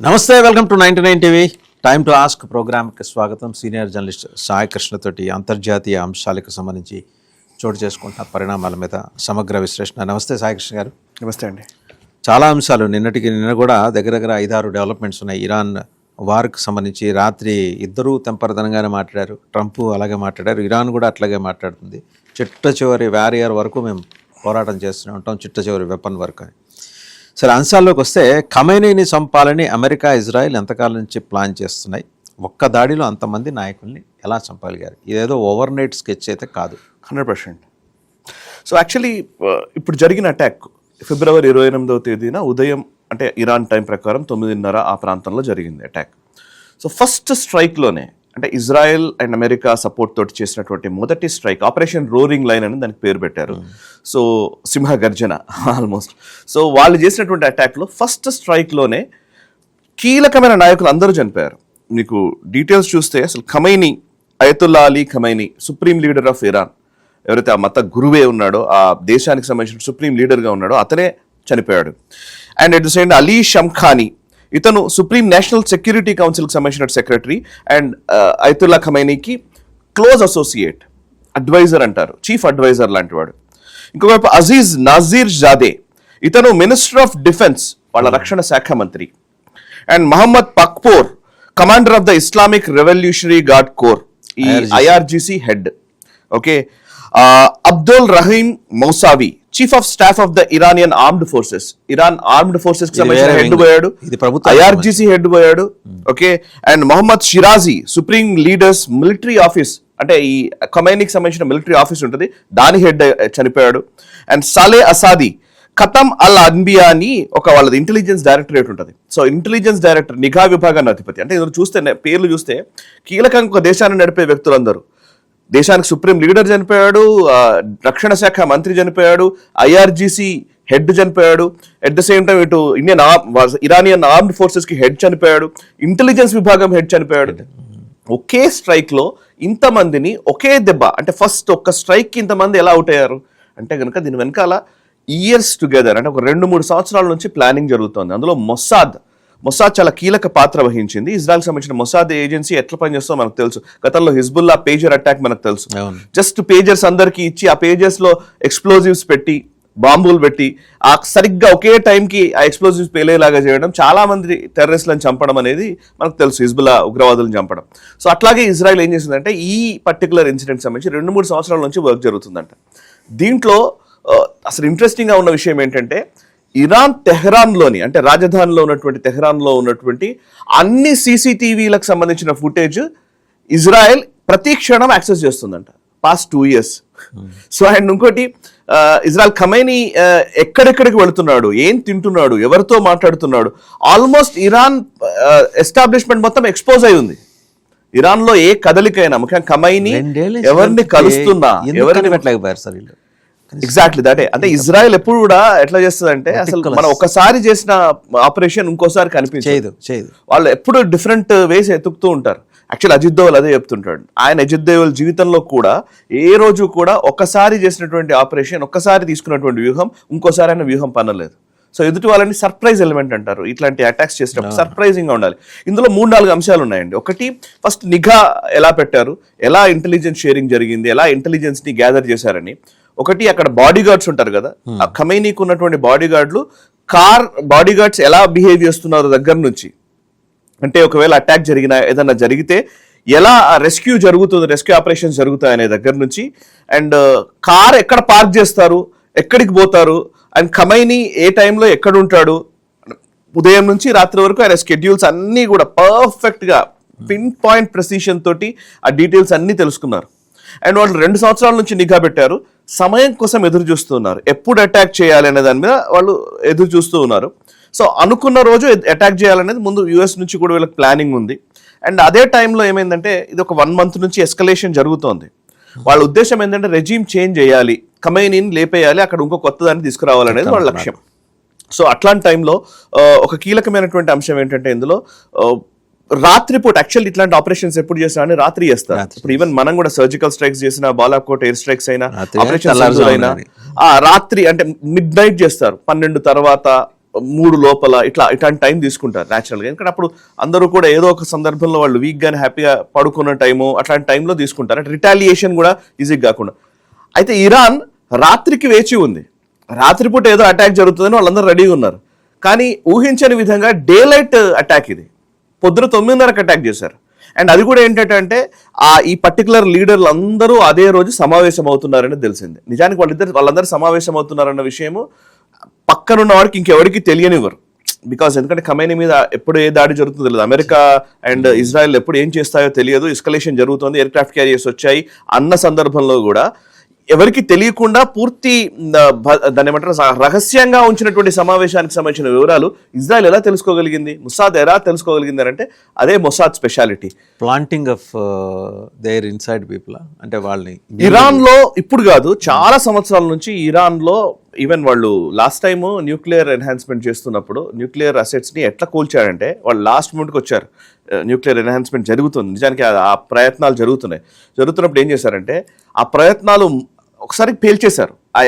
నమస్తే, welcome to 99 TV. Time to ask ప్రోగ్రామ్కి స్వాగతం. సీనియర్ జర్నలిస్ట్ సాయి కృష్ణతోటి అంతర్జాతీయ అంశాలకు సంబంధించి చోటు చేసుకుంటున్న పరిణామాల మీద సమగ్ర విశ్లేషణ. నమస్తే సాయి కృష్ణ గారు. నమస్తే అండి. చాలా అంశాలు నిన్న కూడా దగ్గర 5-6 డెవలప్మెంట్స్ ఉన్నాయి. ఇరాన్ వార్కి సంబంధించి రాత్రి ఇద్దరూ తెంపరదనంగానే మాట్లాడారు. ట్రంప్ అలాగే మాట్లాడారు, ఇరాన్ కూడా అట్లాగే మాట్లాడుతుంది. చిట్ట చివరి వారియర్ వరకు మేము పోరాటం చేస్తూనే ఉంటాం, చిట్ట చివరి వెపన్ వరకు అని. సరే, అంశాల్లోకి వస్తే ఖమైనీని చంపాలని అమెరికా, ఇజ్రాయెల్ ఎంతకాలం నుంచి ప్లాన్ చేస్తున్నాయి. ఒక్క దాడిలో అంతమంది నాయకుల్ని ఎలా చంపగలిగారు? ఇదేదో ఓవర్ నైట్ స్కెచ్ అయితే కాదు. 100%. సో యాక్చువల్లీ ఇప్పుడు జరిగిన అటాక్ ఫిబ్రవరి 28వ తేదీన ఉదయం, అంటే ఇరాన్ టైం ప్రకారం 9:30 ఆ ప్రాంతంలో జరిగింది అటాక్. సో ఫస్ట్ స్ట్రైక్లోనే, అంటే ఇజ్రాయెల్ అండ్ అమెరికా సపోర్ట్ తోటి చేసినటువంటి మొదటి స్ట్రైక్ ఆపరేషన్ రోరింగ్ లైన్ అని దానికి పేరు పెట్టారు. సో సింహ గర్జన ఆల్మోస్ట్. సో వాళ్ళు చేసినటువంటి అటాక్లో ఫస్ట్ స్ట్రైక్లోనే కీలకమైన నాయకులు అందరూ చనిపోయారు. మీకు డీటెయిల్స్ చూస్తే అసలు Khamenei, Ayatollah Ali Khamenei, supreme leader of Iran, ఎవరైతే ఆ మత గురువే ఉన్నాడో, ఆ దేశానికి సంబంధించిన సుప్రీం లీడర్గా ఉన్నాడో అతనే చనిపోయాడు. And at the same Ali Shamkhani, ఇతను సుప్రీం నేషనల్ సెక్యూరిటీ కౌన్సిల్కి సంబంధించిన సెక్రటరీ అండ్ అయతుల్లా ఖమైనీకి క్లోజ్ అసోసియేట్, అడ్వైజర్ అంటారు, చీఫ్ అడ్వైజర్ లాంటి వాడు. ఇంకోవైపు అజీజ్ నాజీర్ జాదే, ఇతను మినిస్టర్ ఆఫ్ డిఫెన్స్, వాళ్ళ రక్షణ శాఖ మంత్రి. And Mohammad Pakpour, commander of the Islamic revolutionary guard corps, ఈ IRGC head. Okay. Abdul Rahim Mousavi, chief of staff of the Iranian armed forces, Iran armed forces కి సంబంధించిన హెడ్ పోయాడు, IRGC head పోయాడు. Okay. And Mohammad Shirazi, supreme leader's military office, అంటే ఈ ఖమైనీకి సంబంధించిన military office ఉంటుంది, దాని హెడ్ చనిపోయాడు. అండ్ సాలే అసాది, ఖతం అల్ అన్బియా అని ఒక వాళ్ళది ఇంటెలిజెన్స్ డైరెక్టరేట్ ఉంటుంది. సో ఇంటెలిజెన్స్ డైరెక్టర్, నిఘా విభాగాన్ని అధిపతి. అంటే ఇందులో చూస్తే పేర్లు చూస్తే కీలకంగా ఒక దేశాన్ని నడిపే వ్యక్తులందరూ, దేశానికి సుప్రీం లీడర్ చనిపోయాడు, రక్షణ శాఖ మంత్రి చనిపోయాడు, ఐఆర్జీసీ హెడ్ చనిపోయాడు, ఎట్ ద సేమ్ టైం ఇటు ఇరానియన్ ఆర్మ్డ్ ఫోర్సెస్ కి హెడ్ చనిపోయాడు, ఇంటెలిజెన్స్ విభాగం హెడ్ చనిపోయాడు. ఒకే స్ట్రైక్ లో ఇంతమందిని ఒకే దెబ్బ, అంటే ఫస్ట్ ఒక్క స్ట్రైక్ కి ఇంతమంది ఎలా అవుట్ అయ్యారు అంటే కనుక దీని వెనకాల ఇయర్స్ టుగెదర్, అంటే ఒక 2-3 సంవత్సరాల నుంచి ప్లానింగ్ జరుగుతోంది. అందులో మొసాద్ చాలా కీలక పాత్ర వహించింది. ఇజ్రాయెల్కి సంబంధించిన మొసాద్ ఏజెన్సీ ఎట్లా పనిచేస్తుందో మనకు తెలుసు. గతంలో హిజ్బుల్లా పేజర్ అటాక్ మనకు తెలుసు. జస్ట్ పేజర్స్ అందరికి ఇచ్చి ఆ పేజర్స్ లో ఎక్స్ప్లోజివ్స్ పెట్టి, బాంబులు పెట్టి, ఆ సరిగ్గా ఒకే టైంకి ఆ ఎక్స్ప్లోజివ్స్ పేలేలాగా చేయడం, చాలా మంది టెర్రరిస్టులను చంపడం అనేది మనకు తెలుసు, హిజ్బుల్లా ఉగ్రవాదులను చంపడం. సో అట్లాగే ఇజ్రాయెల్ ఏం చేసిందంటే ఈ పర్టికులర్ ఇన్సిడెంట్ సంబంధించి 2-3 సంవత్సరాల నుంచి వర్క్ జరుగుతుందంట. దీంట్లో అసలు ఇంట్రెస్టింగ్ గా ఉన్న విషయం ఏంటంటే, ఇరాన్ తెహ్రాన్లోని, అంటే రాజధానిలో ఉన్నటువంటి తెహ్రాన్లో ఉన్నటువంటి అన్ని సీసీటీవీలకు సంబంధించిన ఫుటేజ్ ఇజ్రాయెల్ ప్రతి క్షణం యాక్సెస్ చేస్తుందంట పాస్ట్ 2 years. సో అండ్ ఇంకోటి, ఇజ్రాయెల్ ఖమైనీ ఎక్కడెక్కడికి వెళుతున్నాడు, ఏం తింటున్నాడు, ఎవరితో మాట్లాడుతున్నాడు, ఆల్మోస్ట్ ఇరాన్ ఎస్టాబ్లిష్మెంట్ మొత్తం ఎక్స్పోజ్ అయి ఉంది. ఇరాన్ లో ఏ కదలికైనా, ముఖ్యంగా ఖమైనీ ఎవరిని కలుస్తున్నా, ఎవరిని పెట్టలేకపోయారు సార్ వీళ్ళు. ఎగ్జాక్ట్లీ దటే. అంటే ఇజ్రాయెల్ ఎప్పుడు కూడా ఎట్లా చేస్తుంది అంటే, అసలు మనం ఒకసారి చేసిన ఆపరేషన్ ఇంకోసారి కనిపించదు. వాళ్ళు ఎప్పుడు డిఫరెంట్ వేస్ ఎతుకుతూ ఉంటారు. యాక్చువల్ అజిత్ దోవల్ అదే చెప్తుంటాడు. అజిత్ దోవల్ జీవితంలో కూడా ఏ రోజు కూడా ఒక్కసారి చేసినటువంటి ఆపరేషన్, ఒక్కసారి తీసుకున్నటువంటి వ్యూహం ఇంకోసారి అయినా వ్యూహం పనలేదు. సో ఎదుటి వాళ్ళని సర్ప్రైజ్ ఎలిమెంట్ అంటారు. ఇట్లాంటి అటాక్స్ చేసినప్పుడు సర్ప్రైజింగ్ గా ఉండాలి. ఇందులో 3-4 అంశాలు ఉన్నాయండి. ఒకటి, ఫస్ట్ నిఘా ఎలా పెట్టారు, ఎలా ఇంటెలిజెన్స్ షేరింగ్ జరిగింది, ఎలా ఇంటెలిజెన్స్ ని గ్యాదర్ చేశారని. ఒకటి, అక్కడ బాడీ గార్డ్స్ ఉంటారు కదా, ఆ ఖమైనీకి ఉన్నటువంటి బాడీ గార్డులు, బాడీ గార్డ్స్ ఎలా బిహేవ్ చేస్తున్నారు దగ్గర నుంచి, అంటే ఒకవేళ అటాక్ జరిగినా, ఏదన్నా జరిగితే ఎలా రెస్క్యూ జరుగుతుంది, రెస్క్యూ ఆపరేషన్స్ జరుగుతాయి అనే దగ్గర నుంచి, అండ్ కార్ ఎక్కడ పార్క్ చేస్తారు, ఎక్కడికి పోతారు, అండ్ ఖమైనీ ఏ టైంలో ఎక్కడ ఉంటాడు, ఉదయం నుంచి రాత్రి వరకు ఆయన స్కెడ్యూల్స్ అన్నీ కూడా పర్ఫెక్ట్ గా పిన్ పాయింట్ ప్రెసిషన్ తోటి ఆ డీటెయిల్స్ అన్ని తెలుసుకున్నారు. అండ్ వాళ్ళు 2 సంవత్సరాల నుంచి నిఘా పెట్టారు. సమయం కోసం ఎదురు చూస్తూ ఉన్నారు, ఎప్పుడు అటాక్ చేయాలి అనే దాని మీద వాళ్ళు ఎదురు చూస్తూ ఉన్నారు. సో అనుకున్న రోజు అటాక్ చేయాలనేది ముందు యుఎస్ నుంచి కూడా వీళ్ళకి ప్లానింగ్ ఉంది. అండ్ అదే టైంలో ఏమైందంటే, ఇది ఒక 1 month నుంచి ఎస్కలేషన్ జరుగుతోంది. వాళ్ళ ఉద్దేశం ఏంటంటే రెజీమ్ చేంజ్ చేయాలి, ఖమైనీని లేపేయాలి, అక్కడ ఇంకో కొత్త దాన్ని తీసుకురావాలనేది వాళ్ళ లక్ష్యం. సో అట్లాంటి టైంలో ఒక కీలకమైనటువంటి అంశం ఏంటంటే, ఇందులో రాత్రిపూట, యాక్చువల్లీ ఇట్లాంటి ఆపరేషన్స్ ఎప్పుడు చేసినా అని రాత్రి చేస్తారు. ఇప్పుడు ఈవెన్ మనం కూడా సర్జికల్ స్ట్రైక్స్ చేసిన, బాలాకోట్ ఎయిర్ స్ట్రైక్స్ అయినా, ఆపరేషన్ అయినా రాత్రి, అంటే మిడ్ నైట్ చేస్తారు. 12 తర్వాత 3 లోపల ఇట్లాంటి టైం తీసుకుంటారు న్యాచురల్గా. ఎందుకంటే అప్పుడు అందరూ కూడా ఏదో ఒక సందర్భంలో వాళ్ళు వీక్గానే హ్యాపీగా పడుకున్న టైము అట్లాంటి టైంలో తీసుకుంటారు, అంటే రిటాలియేషన్ కూడా ఈజీగా కాకుండా. అయితే ఇరాన్ రాత్రికి వేచి ఉంది, రాత్రిపూట ఏదో అటాక్ జరుగుతుందని వాళ్ళందరూ రెడీగా ఉన్నారు. కానీ ఊహించని విధంగా డే లైట్ అటాక్ ఇది, పొద్దున 9:30కి అటాక్ చేశారు. అండ్ అది కూడా ఏంటంటే ఈ పర్టికులర్ లీడర్లు అందరూ అదే రోజు సమావేశం అవుతున్నారని తెలిసింది. నిజానికి వాళ్ళందరూ సమావేశం అవుతున్నారన్న విషయము పక్కనున్న వాడికి ఇంకెవరికి తెలియనివ్వరు. బికాస్ ఎందుకంటే ఖమేనీ మీద ఎప్పుడు ఏ దాడి జరుగుతుందో తెలియదు, అమెరికా అండ్ ఇజ్రాయెల్ ఎప్పుడు ఏం చేస్తాయో తెలియదు, ఎస్కలేషన్ జరుగుతుంది, ఎయిర్ క్రాఫ్ట్ క్యారియర్స్ వచ్చాయి అన్న సందర్భంలో కూడా ఎవరికి తెలియకుండా పూర్తి దాన్ని ఏమంటారు రహస్యంగా ఉంచినటువంటి సమావేశానికి సంబంధించిన వివరాలు ఇజ్రాయెల్ ఎలా తెలుసుకోగలిగింది, మొసాద్ ఎలా తెలుసుకోగలిగింది అంటే అదే Mossad speciality. Planting of their inside people, అంటే వాళ్ళని ఇరాన్ లో ఇప్పుడు కాదు చాలా సంవత్సరాల నుంచి ఇరాన్ లో ఈవెన్ వాళ్ళు లాస్ట్ టైం న్యూక్లియర్ ఎన్హాన్స్మెంట్ చేస్తున్నప్పుడు న్యూక్లియర్ అసెట్స్ ని ఎట్లా కూల్చారంటే వాళ్ళు లాస్ట్ మూమెంట్కి వచ్చారు. న్యూక్లియర్ ఎన్హాన్స్మెంట్ జరుగుతుంది, నిజానికి ఆ ప్రయత్నాలు జరుగుతున్నప్పుడు ఏం చేశారంటే ఆ ప్రయత్నాలు ఒకసారి పేల్చేశారు, ఆ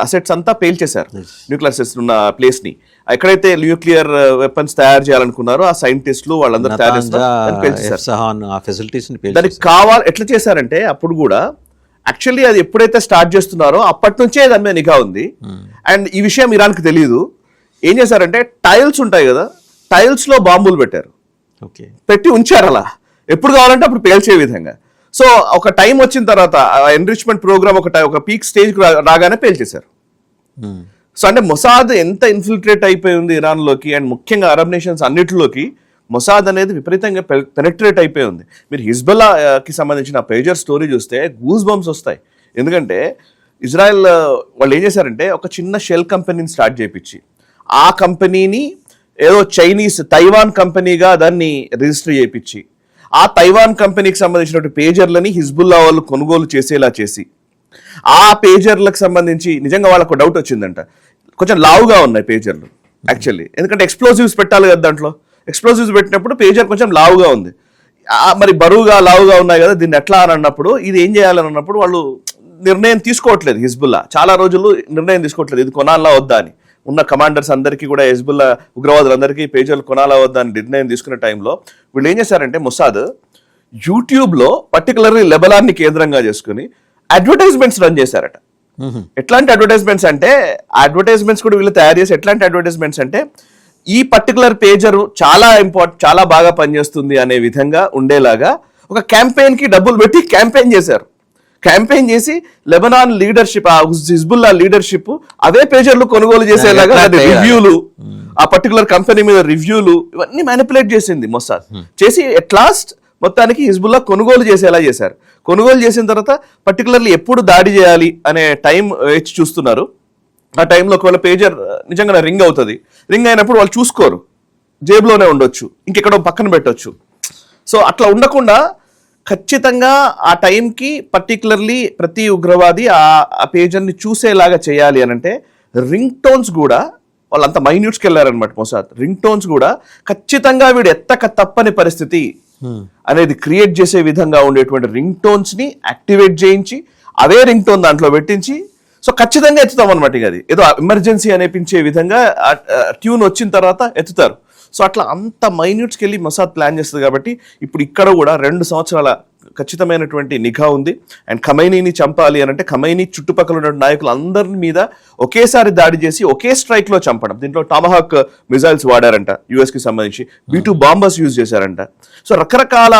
అసెట్స్ అంతా పేల్చేశారు. న్యూక్లియర్ అసెట్స్ ఉన్న ప్లేస్ ని ఎక్కడైతే న్యూక్లియర్ వెపన్స్ తయారు చేయాలనుకున్నారో ఆ సైంటిస్టులు వాళ్ళందరూ తయారు చేస్తారు. దానికి కావాలి ఎట్లా చేశారంటే అప్పుడు కూడా యాక్చువల్లీ అది ఎప్పుడైతే స్టార్ట్ చేస్తున్నారో అప్పటి నుంచే దాని మీద నిఘా ఉంది. అండ్ ఈ విషయం ఇరాన్కి తెలియదు. ఏం చేశారంటే టైల్స్ ఉంటాయి కదా, టైల్స్ లో బాంబులు పెట్టారు, పెట్టి ఉంచారు అలా ఎప్పుడు కావాలంటే అప్పుడు పేల్చే విధంగా. సో ఒక టైం వచ్చిన తర్వాత ఎన్రిచ్మెంట్ ప్రోగ్రామ్ ఒక పీక్ స్టేజ్ రాగానే పేల్చేశారు. సో అంటే మొసాద్ ఎంత ఇన్ఫిల్ట్రేట్ అయిపోయి ఉంది ఇరాన్లోకి అండ్ ముఖ్యంగా అరబ్ నేషన్స్ అన్నిటిలోకి మొసాద్ అనేది విపరీతంగా పెనెట్రేట్ అయిపోయి ఉంది. మీరు హిజ్బుల్లాకి సంబంధించిన పేజర్ స్టోరీ చూస్తే గూస్ బంప్స్ వస్తాయి. ఎందుకంటే ఇజ్రాయెల్ వాళ్ళు ఏం చేశారంటే ఒక చిన్న షెల్ కంపెనీని స్టార్ట్ చేయించి ఆ కంపెనీని ఏదో చైనీస్ తైవాన్ కంపెనీగా దాన్ని రిజిస్టర్ చేయించి ఆ తైవాన్ కంపెనీకి సంబంధించిన పేజర్లని హిజ్బుల్లా వాళ్ళు కొనుగోలు చేసేలా చేసి ఆ పేజర్లకు సంబంధించి నిజంగా వాళ్ళకు డౌట్ వచ్చిందంట, కొంచెం లావుగా ఉన్నాయి పేజర్లు యాక్చువల్లీ, ఎందుకంటే ఎక్స్ప్లోజివ్స్ పెట్టాలి కదా, దాంట్లో ఎక్స్ప్లోజివ్స్ పెట్టినప్పుడు పేజర్ కొంచెం లావుగా ఉంది, మరి బరువుగా లావుగా ఉన్నాయి కదా, దీన్ని ఎట్లా అని అన్నప్పుడు ఇది ఏం చేయాలని అన్నప్పుడు వాళ్ళు నిర్ణయం తీసుకోవట్లేదు. హిజ్బుల్లా చాలా రోజులు నిర్ణయం తీసుకోవట్లేదు ఇది కొనాలా వద్దా అని. ఉన్న కమాండర్స్ అందరికీ కూడా హిజ్బుల్లా ఉగ్రవాదులందరికీ పేజర్లు కొనాలా వద్దా అని నిర్ణయం తీసుకునే టైంలో వీళ్ళు ఏం చేశారంటే మొసాద్ యూట్యూబ్లో పర్టికులర్లీ లెబనాన్ని కేంద్రంగా చేసుకుని అడ్వర్టైజ్మెంట్స్ రన్ చేశారట. ఎట్లాంటి అడ్వర్టైజ్మెంట్స్ అంటే అడ్వర్టైజ్మెంట్స్ కూడా వీళ్ళు తయారు చేసి ఎట్లాంటి అడ్వర్టైజ్మెంట్స్ అంటే ఈ పర్టికులర్ పేజర్ చాలా బాగా పనిచేస్తుంది అనే విధంగా ఉండేలాగా ఒక క్యాంపెయిన్ కి డబ్బులు పెట్టి క్యాంపెయిన్ చేశారు. క్యాంపెయిన్ చేసి లెబనాన్ లీడర్షిప్, హిజ్బుల్లా లీడర్షిప్ అవే పేజర్లు కొనుగోలు చేసేలాగా రివ్యూలు, ఆ పర్టికులర్ కంపెనీ మీద రివ్యూలు ఇవన్నీ మ్యానిపులేట్ చేసింది మొసాద్. చేసి ఎట్ లాస్ట్ మొత్తానికి హిజ్బుల్లా కొనుగోలు చేసేలా చేశారు. కొనుగోలు చేసిన తర్వాత పర్టికులర్లీ ఎప్పుడు దాడి చేయాలి అనే టైం వేచి చూస్తున్నారు. ఆ టైంలో ఒకవేళ పేజర్ నిజంగా రింగ్ అవుతుంది, రింగ్ అయినప్పుడు వాళ్ళు చూసుకోరు, జేబులోనే ఉండొచ్చు, ఇంకెక్కడో పక్కన పెట్టొచ్చు. సో అట్లా ఉండకుండా ఖచ్చితంగా ఆ టైంకి పర్టికులర్లీ ప్రతి ఉగ్రవాది ఆ పేజర్ని చూసేలాగా చేయాలి అని అంటే రింగ్ టోన్స్ కూడా వాళ్ళంతా మైన్యూట్స్కి వెళ్ళారనమాట మొసాద్. రింగ్ టోన్స్ కూడా ఖచ్చితంగా వీడు ఎత్తక తప్పని పరిస్థితి అనేది క్రియేట్ చేసే విధంగా ఉండేటువంటి రింగ్ టోన్స్ ని యాక్టివేట్ చేయించి అవే రింగ్ టోన్ దాంట్లో పెట్టించి సో ఖచ్చితంగా ఎత్తుతాం అనమాట. ఇక అది ఏదో ఎమర్జెన్సీ అనిపించే విధంగా ట్యూన్ వచ్చిన తర్వాత ఎత్తుతారు. సో అట్లా అంత మైన్యూట్స్కి వెళ్ళి మొసాద్ ప్లాన్ చేస్తుంది. కాబట్టి ఇప్పుడు ఇక్కడ కూడా 2 సంవత్సరాల ఖచ్చితమైనటువంటి నిఘా ఉంది. అండ్ ఖమైనీని చంపాలి అని అంటే ఖమైనీ చుట్టుపక్కల ఉన్న నాయకులు అందరి మీద ఒకేసారి దాడి చేసి ఒకే స్ట్రైక్ లో చంపడం. దీంట్లో టామహాక్ మిజైల్స్ వాడారంట యుఎస్ కి సంబంధించి, B2 బాంబర్స్ యూజ్ చేశారంట. సో రకరకాల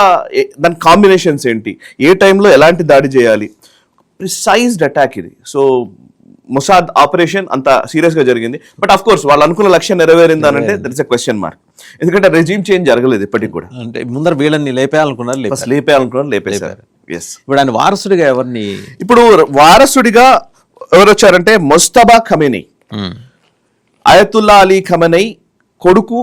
దాని కాంబినేషన్స్ ఏంటి, ఏ టైంలో ఎలాంటి దాడి చేయాలి, ప్రిసైజ్డ్ అటాక్ ఇది. సో మొసాద్ ఆపరేషన్ అంత సీరియస్ గా జరిగింది. బట్ ఆఫ్ కోర్స్ వాళ్ళు అనుకున్న లక్ష్యం నెరవేరిందానంటే that is a question mark. ఎందుకంటే రెజీమ్ చేంజ్ జరగలేదు ఇప్పటికి కూడా. అంటే ముందర వీళ్ళని లేపేయాలనుకున్నారు, లేపేశారు. ఇప్పుడు ఆయన వారసుడిగా ఎవరిని, ఇప్పుడు వారసుడిగా ఎవరు వచ్చారంటే మొజ్తబా ఖమేనీ, అయతుల్లా అలీ ఖమనై కొడుకు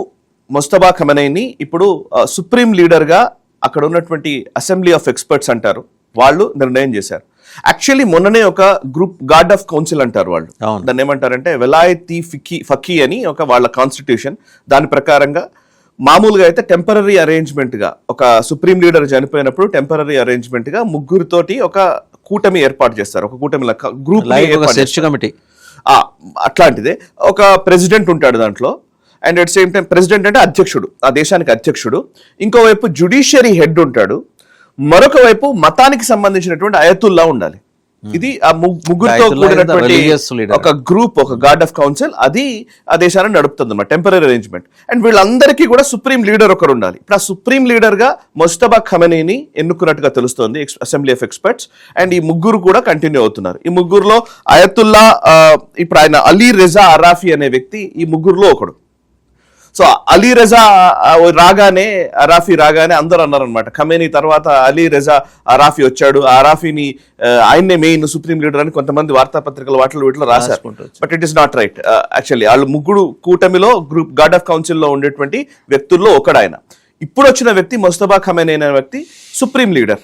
మొజ్తబా ఖమనైని ఇప్పుడు సుప్రీం లీడర్ గా అక్కడ ఉన్నటువంటి అసెంబ్లీ ఆఫ్ ఎక్స్పర్ట్స్ అంటారు వాళ్ళు నిర్ణయం చేశారు. యాక్చువల్లీ మొన్ననే ఒక గ్రూప్ గార్డ్ ఆఫ్ కౌన్సిల్ అంటారు వాళ్ళు, దాన్ని ఏమంటారంటే వెలాయతీ ఫకీ అని ఒక వాళ్ళ కాన్స్టిట్యూషన్. దాని ప్రకారంగా మామూలుగా అయితే టెంపరరీ అరేంజ్మెంట్ గా ఒక సుప్రీం లీడర్ చనిపోయినప్పుడు టెంపరరీ అరేంజ్మెంట్ గా ముగ్గురితోటి ఒక కూటమి ఏర్పాటు చేస్తారు. ఒక కూటమి గ్రూప్ అట్లాంటిదే ఒక ప్రెసిడెంట్ ఉంటాడు దాంట్లో. And at same time president అంటే అధ్యక్షుడు, ఆ దేశానికి అధ్యక్షుడు. ఇంకోవైపు జ్యుడిషియరీ హెడ్ ఉంటాడు. మరొక వైపు మతానికి సంబంధించినటువంటి అయతుల్లా ఉండాలి. ఇది ఆ ముగ్గురుతో అయతుల్లా కూడినటువంటి religious leader. ఒక గ్రూప్, ఒక గార్డ్ ఆఫ్ కౌన్సిల్, అది ఆ దేశాన్ని నడుపుతుంది అన్నమాట, టెంపరీ అరేంజ్మెంట్. అండ్ వీళ్ళందరికీ కూడా సుప్రీం లీడర్ ఒకరు ఉండాలి. ఇప్పుడు ఆ సుప్రీం లీడర్ గా ముజ్తబా ఖమేనీని ఎన్నుకున్నట్టుగా తెలుస్తోంది అసెంబ్లీ ఆఫ్ ఎక్స్పర్ట్స్. అండ్ ఈ ముగ్గురు కూడా కంటిన్యూ అవుతున్నారు. ఈ ముగ్గురులో అయతుల్లా, ఇప్పుడు ఆయన అలీ రెజా అరాఫీ అనే వ్యక్తి ఈ ముగ్గురులో ఒకడు. సో అలీ రెజా రాగానే, అరాఫీ రాగానే అందరూ అన్నారనమాట, ఖమేనీ తర్వాత అలీ రెజా అరాఫీ వచ్చాడు, ఆ అరాఫీని ఆయన్నే మెయిన్ సుప్రీం లీడర్ అని కొంతమంది వార్తాపత్రికలు వీటిలో రాశారు. But it is not right. Actually వాళ్ళు ముగ్గురు కూటమిలో గ్రూప్ గార్డ్ ఆఫ్ కౌన్సిల్ లో ఉండేటువంటి వ్యక్తుల్లో ఒకడు ఆయన. ఇప్పుడు వచ్చిన వ్యక్తి ముజ్తబా ఖమేనీ అనే వ్యక్తి సుప్రీం లీడర్.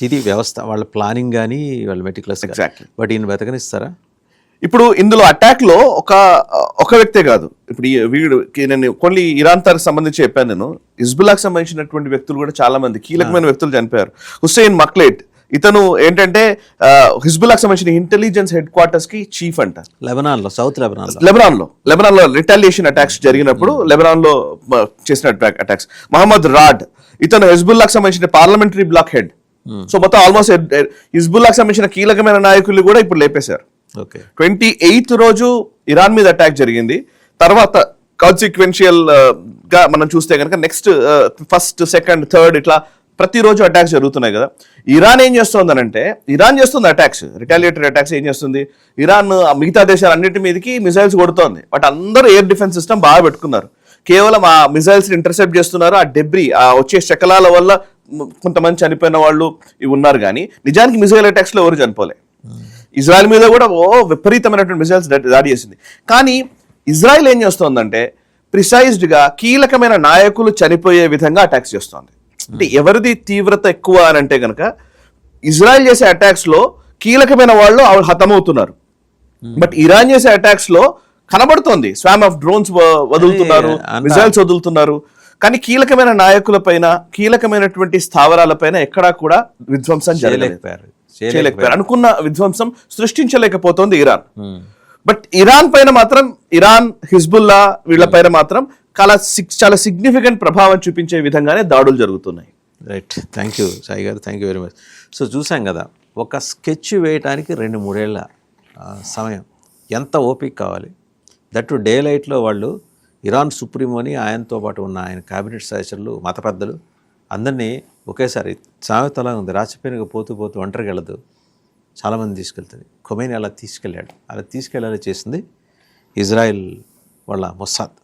ఇది వ్యవస్థ, వాళ్ళ ప్లానింగ్ కానీ వాళ్ళ మెటిక్యులస్. Exactly. బట్ ఈయన బతకనిస్తారా? ఇప్పుడు ఇందులో అటాక్ లో ఒక వ్యక్తే కాదు. ఇప్పుడు నేను కొన్ని ఇరాన్ తరకు సంబంధించి చెప్పాను. నేను హిజ్బుల్లాకి సంబంధించినటువంటి వ్యక్తులు కూడా చాలా మంది కీలకమైన వ్యక్తులు చనిపోయారు. హుస్సేన్ మక్లేట్, ఇతను ఏంటంటే హిజ్బుల్లాకి సంబంధించిన ఇంటెలిజెన్స్ హెడ్ క్వార్టర్స్ కి చీఫ్ అంట. లెబనాన్ లో, సౌత్ లెబనాన్ లో రిటాలియేషన్ అటాక్స్ జరిగినప్పుడు లెబనాన్ లో చేసిన అటాక్స్. మహమ్మద్ రాడ్, ఇతను హిజ్బుల్లాకి సంబంధించిన పార్లమెంటరీ బ్లాక్ హెడ్. సో మొత్తం ఆల్మోస్ట్ హిజ్బుల్లాకి సంబంధించిన కీలకమైన నాయకులు కూడా ఇప్పుడు లేపేశారు. 28th రోజు ఇరాన్ మీద అటాక్ జరిగింది. తర్వాత కాన్సిక్వెన్షియల్ గా మనం చూస్తే కనుక నెక్స్ట్ ఫస్ట్, సెకండ్, థర్డ్ ఇట్లా ప్రతిరోజు అటాక్స్ జరుగుతున్నాయి కదా. ఇరాన్ ఏం చేస్తోందనంటే, ఇరాన్ చేస్తుంది అటాక్స్, రిటాలియేటరీ అటాక్స్. ఏం చేస్తుంది ఇరాన్? మిగతా దేశాలు అన్నిటి మీదకి మిసైల్స్ కొడుతోంది. బట్ అందరూ ఎయిర్ డిఫెన్స్ సిస్టమ్ బాగా పెట్టుకున్నారు. కేవలం ఆ మిసైల్స్ ని ఇంటర్సెప్ట్ చేస్తున్నారు. ఆ డెబ్రీ, ఆ వచ్చే శకలాల వల్ల కొంతమంది చనిపోయిన వాళ్ళు ఇవి ఉన్నారు. కానీ నిజానికి మిసైల్ అటాక్స్ లో ఎవరు చనిపోలే. ఇజ్రాయెల్ మీద కూడా విపరీతమైనటువంటి మిసైల్స్ దాడి చేసింది. కానీ ఇజ్రాయెల్ ఏం చేస్తోందంటే ప్రిసైజ్డ్ గా కీలకమైన నాయకులు చనిపోయే విధంగా అటాక్స్ చేస్తోంది. అంటే ఎవరిది తీవ్రత ఎక్కువ అని అంటే కనుక ఇజ్రాయెల్ చేసే అటాక్స్ లో కీలకమైన వాళ్ళు హతమవుతున్నారు. బట్ ఇరాన్ చేసే అటాక్స్ లో కనబడుతోంది స్వామ్ ఆఫ్ డ్రోన్స్ వదులుతున్నారు, మిసైల్స్ వదులుతున్నారు. కానీ కీలకమైన నాయకుల పైన, కీలకమైనటువంటి స్థావరాల పైన ఎక్కడా కూడా విధ్వంసం చేయలేకపోయారు. అనుకున్న విధ్వంసం సృష్టించలేకపోతోంది ఇరాన్. బట్ ఇరాన్ పైన మాత్రం, ఇరాన్, హిజ్బుల్లా వీళ్ళ పైన మాత్రం చాలా సిగ్నిఫికెంట్ ప్రభావం చూపించే విధంగానే దాడులు జరుగుతున్నాయి. రైట్, థ్యాంక్ యూ సాయి గారు, thank you very much. So చూసాం కదా, ఒక స్కెచ్ వేయడానికి 2-3 ఏళ్ల సమయం, ఎంత ఓపిక కావాలి. దట్టు డే లైట్లో వాళ్ళు ఇరాన్ సుప్రీమోని, ఆయనతో పాటు ఉన్న ఆయన క్యాబినెట్ సదస్యులు, మత పెద్దలు అందరినీ ఒకేసారి, సామెతలా ఉంది, రాచిపోయినగా పోతూ పోతూ ఒంటరికి వెళ్ళదు, చాలామంది తీసుకెళ్తుంది. ఖొమైనీ అలా తీసుకెళ్ళాడు. అలా తీసుకెళ్ళాలి చేసింది ఇజ్రాయెల్ వాళ్ళ మొస్సాద్.